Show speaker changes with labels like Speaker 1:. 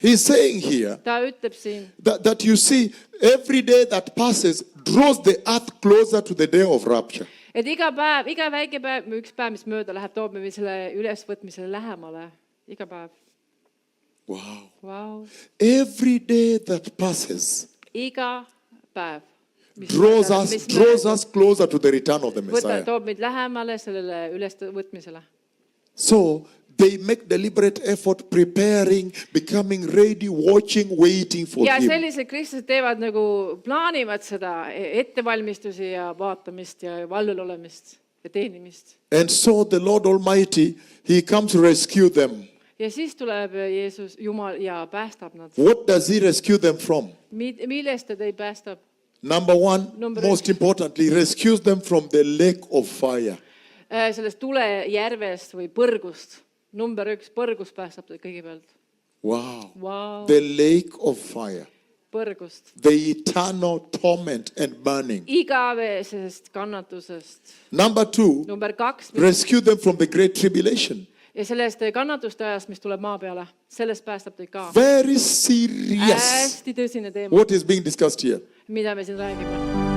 Speaker 1: He's saying here
Speaker 2: ta ütleb siin,
Speaker 1: that you see, every day that passes draws the earth closer to the day of rapture.
Speaker 2: et iga väike päev, üks päev, mis mööda läheb, toob me selle ülesvõtmisele lähemale. Iga päev.
Speaker 1: Wow.
Speaker 2: Wow.
Speaker 1: Every day that passes
Speaker 2: Iga päev.
Speaker 1: draws us closer to the return of the Messiah.
Speaker 2: Toob meid lähemale sellele ülesvõtmisele.
Speaker 1: So they make deliberate effort preparing, becoming ready, watching, waiting for
Speaker 2: Ja
Speaker 1: him.
Speaker 2: sellised kristlased teevad nagu plaanivad seda ettevalmistusi ja vaatamist ja vallul olemist ja teenimist.
Speaker 1: And so the Lord Almighty, he comes to rescue them.
Speaker 2: Ja siis tuleb Jeesus, Jumal, ja päästab nad.
Speaker 1: What does he rescue them from?
Speaker 2: Millest ta teid päästab?
Speaker 1: Number one,
Speaker 2: Number
Speaker 1: most importantly, rescues them from the lake of fire.
Speaker 2: Sellest tulejärvest või põrgust. Number 1, põrgus päästab ta kõigepealt.
Speaker 1: Wow.
Speaker 2: Wow.
Speaker 1: The lake of fire.
Speaker 2: Põrgust.
Speaker 1: The eternal torment and burning.
Speaker 2: Igavesest kannatusest.
Speaker 1: Number 2,
Speaker 2: Number 2,
Speaker 1: rescue them from the great tribulation.
Speaker 2: ja sellest kannatuste ajast, mis tuleb maa peale, sellest päästab teid ka.
Speaker 1: Very serious.
Speaker 2: Hästi tõsine teema,
Speaker 1: What is being discussed here?
Speaker 2: mida me siin räägime.